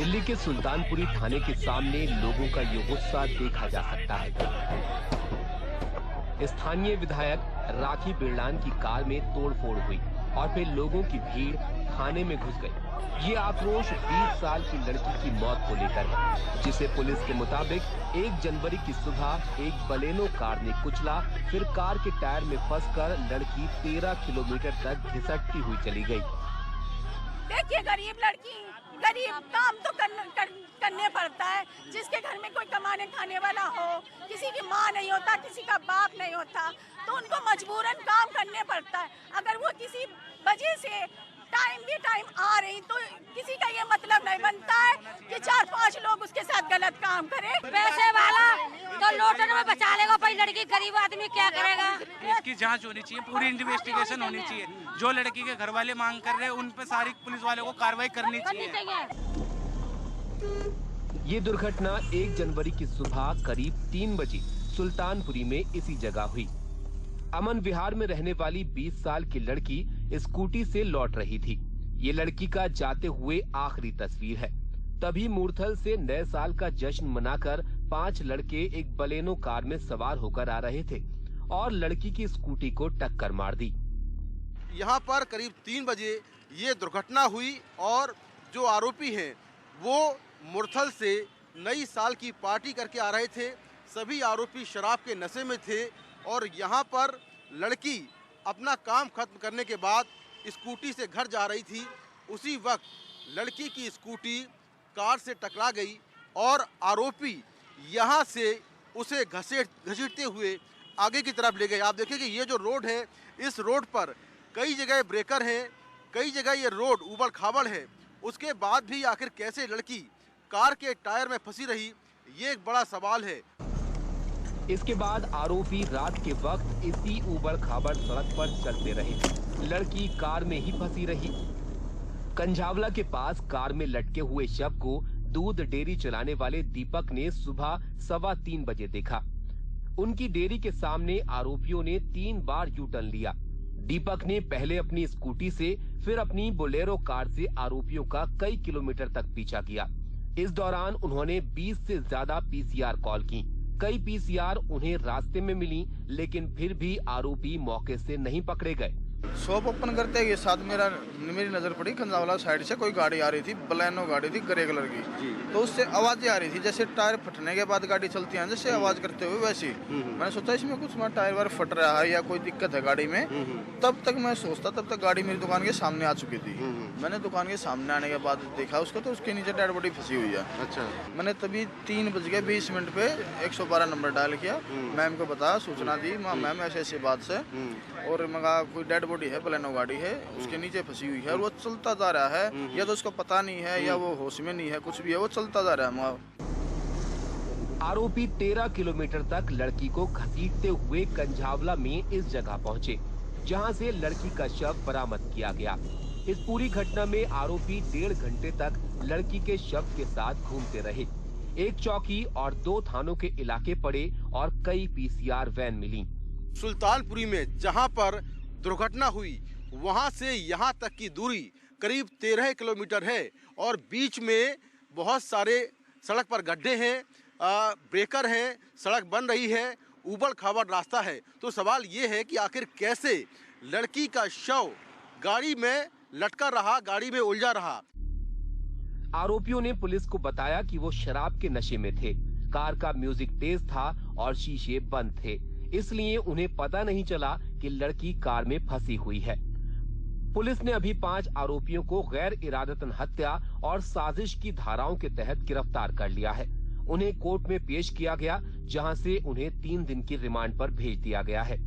दिल्ली के सुल्तानपुरी थाने के सामने लोगों का ये गुस्सा देखा जा सकता है। स्थानीय विधायक राखी बिरलान की कार में तोड़फोड़ हुई और फिर लोगों की भीड़ थाने में घुस गई। ये आक्रोश 20 साल की लड़की की मौत को लेकर है, जिसे पुलिस के मुताबिक 1 जनवरी की सुबह एक बलेनो कार ने कुचला, फिर कार के टायर में फंसकर लड़की 13 किलोमीटर तक घिसटती हुई चली गई। देखिए, गरीब लड़की, गरीब काम तो करने पड़ता है। जिसके घर में कोई कमाने खाने वाला हो, किसी की माँ नहीं होता, किसी का बाप नहीं होता, तो उनको मजबूरन काम करने पड़ता है। अगर वो किसी वजह से टाइम आ रही तो किसी का ये मतलब नहीं बनता है कि 4-5 लोग उसके साथ गलत काम करें। पैसे वाला तो लौटने में बचा लेगा, पर लड़की गरीब आदमी क्या करेगा? इसकी जांच होनी चाहिए, पूरी इन्वेस्टिगेशन होनी चाहिए। जो लड़की के घर वाले मांग कर रहे हैं उन पे सारी पुलिस वालों को कार्रवाई करनी चाहिए। ये दुर्घटना 1 जनवरी की सुबह करीब 3 बजे सुल्तानपुरी में इसी जगह हुई। अमन विहार में रहने वाली 20 साल की लड़की स्कूटी से लौट रही थी। ये लड़की का जाते हुए आखिरी तस्वीर है। तभी मूर्थल से नए साल का जश्न मनाकर 5 लड़के एक बलेनो कार में सवार होकर आ रहे थे और लड़की की स्कूटी को टक्कर मार दी। यहाँ पर करीब 3 बजे ये दुर्घटना हुई और जो आरोपी हैं वो मूर्थल से नई साल की पार्टी करके आ रहे थे। सभी आरोपी शराब के नशे में थे और यहाँ पर लड़की अपना काम खत्म करने के बाद स्कूटी से घर जा रही थी। उसी वक्त लड़की की स्कूटी कार से टकरा गई और आरोपी यहाँ से उसे घसीटते हुए आगे की तरफ ले गए। आप देखिए कि ये जो रोड है, इस रोड पर कई जगह ब्रेकर हैं, कई जगह ये रोड उबड़ खाबड़ है। उसके बाद भी आखिर कैसे लड़की कार के टायर में फंसी रही, ये एक बड़ा सवाल है। इसके बाद आरोपी रात के वक्त इसी उबड़ खाबड़ सड़क पर चलते रहे। लड़की कार में ही फंसी रही। कंझावला के पास कार में लटके हुए शव को दूध डेयरी चलाने वाले दीपक ने सुबह 3:15 बजे देखा। उनकी डेयरी के सामने आरोपियों ने 3 बार यू टर्न लिया। दीपक ने पहले अपनी स्कूटी से, फिर अपनी बोलेरो कार से आरोपियों का कई किलोमीटर तक पीछा किया। इस दौरान उन्होंने 20 से ज्यादा पीसीआर कॉल की। कई पीसीआर उन्हें रास्ते में मिली, लेकिन फिर भी आरोपी मौके से नहीं पकड़े गए। शॉप ओपन करते ही साथ मेरी नजर पड़ी, कंजावला साइड से कोई गाड़ी आ रही थी, बलेनो गाड़ी थी ग्रे कलर की। तो उससे आवाजें आ रही थी, जैसे टायर फटने के बाद गाड़ी चलती है जैसे आवाज करते हुए वैसी। मैंने सोचा इसमें कुछ टायर वायर फट रहा है या कोई दिक्कत है गाड़ी में। तब तक मैं सोचता, तब तक गाड़ी मेरी दुकान के सामने आ चुकी थी। मैंने दुकान के सामने आने के बाद देखा उसको, तो उसके नीचे डेड बॉडी फंसी हुई है। अच्छा। मैंने तभी 3:20 पे 112 नंबर डायल किया, मैम को बताया, सूचना दी, मैम ऐसे बात से, और मैं कहा कोई डेड बॉडी है, बलेनो गाड़ी है, उसके नीचे फंसी हुई है और वो चलता जा रहा है, या तो उसको पता नहीं है या वो होश में नहीं है, कुछ भी है, वो चलता जा रहा है। आरोपी 13 किलोमीटर तक लड़की को घसीटते हुए कंझावला में इस जगह पहुंचे, जहां से लड़की का शव बरामद किया गया। इस पूरी घटना में आरोपी 1.5 घंटे तक लड़की के शव के साथ घूमते रहे। 1 चौकी और 2 थानों के इलाके पड़े और कई पीसीआर वैन मिली। सुल्तानपुरी में जहां पर दुर्घटना हुई वहां से यहां तक की दूरी करीब 13 किलोमीटर है और बीच में बहुत सारे सड़क पर गड्ढे हैं, ब्रेकर हैं, सड़क बन रही है, उबड़ खाबड़ रास्ता है। तो सवाल ये है कि आखिर कैसे लड़की का शव गाड़ी में लटका रहा, गाड़ी में उलझा रहा। आरोपियों ने पुलिस को बताया कि वो शराब के नशे में थे, कार का म्यूजिक तेज था और शीशे बंद थे, इसलिए उन्हें पता नहीं चला कि लड़की कार में फंसी हुई है। पुलिस ने अभी 5 आरोपियों को गैर इरादतन हत्या और साजिश की धाराओं के तहत गिरफ्तार कर लिया है। उन्हें कोर्ट में पेश किया गया, जहां से उन्हें 3 दिन की रिमांड पर भेज दिया गया है।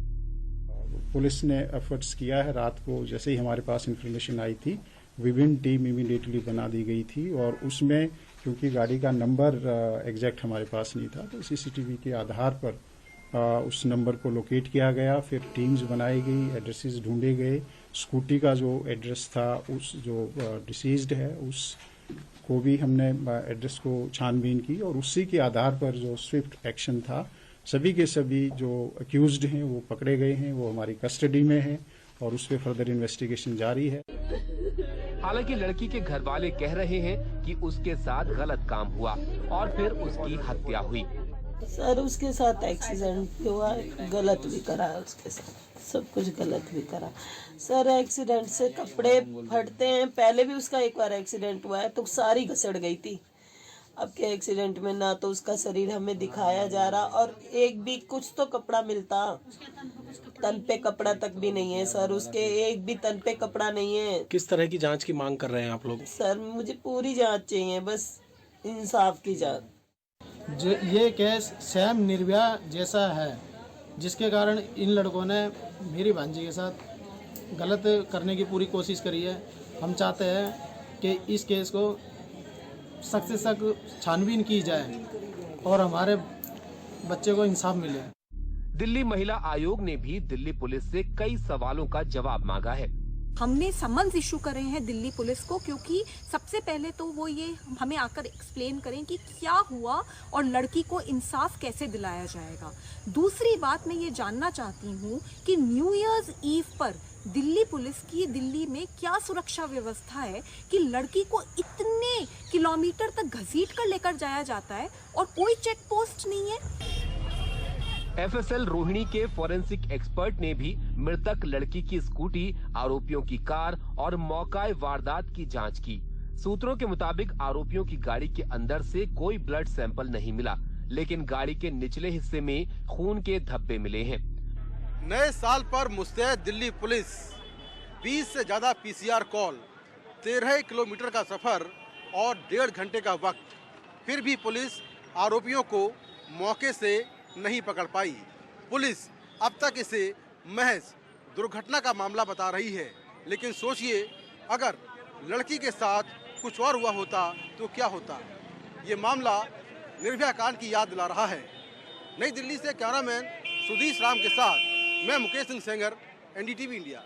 पुलिस ने एफर्ट्स किया है। रात को जैसे ही हमारे पास इंफॉर्मेशन आई थी, विभिन्न टीम इमीडिएटली बना दी गई थी और उसमें क्योंकि गाड़ी का नंबर एग्जैक्ट हमारे पास नहीं था, तो सीसीटीवी के आधार पर उस नंबर को लोकेट किया गया। फिर टीम्स बनाई गई, एड्रेसेस ढूंढे गए। स्कूटी का जो एड्रेस था, उस जो डिसीज्ड है उस को भी हमने एड्रेस को छानबीन की और उसी के आधार पर जो स्विफ्ट एक्शन था, सभी के सभी जो अक्यूज्ड हैं वो पकड़े गए हैं, वो हमारी कस्टडी में हैं और उस पर फर्दर इन्वेस्टिगेशन जारी है। हालांकि लड़की के घर वाले कह रहे हैं कि उसके साथ गलत काम हुआ और फिर उसकी हत्या हुई। सर उसके साथ एक्सीडेंट भी हुआ, गलत भी करा है उसके साथ, सब कुछ गलत भी करा। सर एक्सीडेंट से कपड़े फटते हैं, पहले भी उसका एक बार एक्सीडेंट हुआ है तो सारी घसड़ गई थी। अब के एक्सीडेंट में ना तो उसका शरीर हमें दिखाया जा रहा और एक भी कुछ तो कपड़ा मिलता, तन पे कपड़ा तक भी नहीं है सर, उसके एक भी तन पे कपड़ा नहीं है। किस तरह की जांच की मांग कर रहे हैं आप लोग? सर मुझे पूरी जांच चाहिए, बस इंसाफ की जांच। जो ये केस सेम निर्भया जैसा है, जिसके कारण इन लड़कों ने मेरी भांजी के साथ गलत करने की पूरी कोशिश करी है। हम चाहते हैं कि इस केस को सख्त से सख्त छानबीन की जाए और हमारे बच्चे को इंसाफ मिले। दिल्ली महिला आयोग ने भी दिल्ली पुलिस से कई सवालों का जवाब मांगा है। हमने समन्स इशू करे हैं दिल्ली पुलिस को, क्योंकि सबसे पहले तो वो ये हमें आकर एक्सप्लेन करें कि क्या हुआ और लड़की को इंसाफ कैसे दिलाया जाएगा। दूसरी बात मैं ये जानना चाहती हूँ कि न्यू ईयर्स ईव पर दिल्ली पुलिस की दिल्ली में क्या सुरक्षा व्यवस्था है कि लड़की को इतने किलोमीटर तक घसीट कर लेकर जाया जाता है और कोई चेक पोस्ट नहीं है। एफएसएल रोहिणी के फॉरेंसिक एक्सपर्ट ने भी मृतक लड़की की स्कूटी, आरोपियों की कार और मौकाए वारदात की जांच की। सूत्रों के मुताबिक आरोपियों की गाड़ी के अंदर से कोई ब्लड सैंपल नहीं मिला, लेकिन गाड़ी के निचले हिस्से में खून के धब्बे मिले हैं। नए साल पर मुस्तैद दिल्ली पुलिस, 20 से ज्यादा पीसीआर कॉल, 13 किलोमीटर का सफर और 1.5 घंटे का वक्त, फिर भी पुलिस आरोपियों को मौके से नहीं पकड़ पाई। पुलिस अब तक इसे महज दुर्घटना का मामला बता रही है, लेकिन सोचिए अगर लड़की के साथ कुछ और हुआ होता तो क्या होता। ये मामला निर्भया कांड की याद दिला रहा है। नई दिल्ली से कैमरामैन सुधीश राम के साथ मैं मुकेश सिंह सेंगर, एनडीटीवी इंडिया।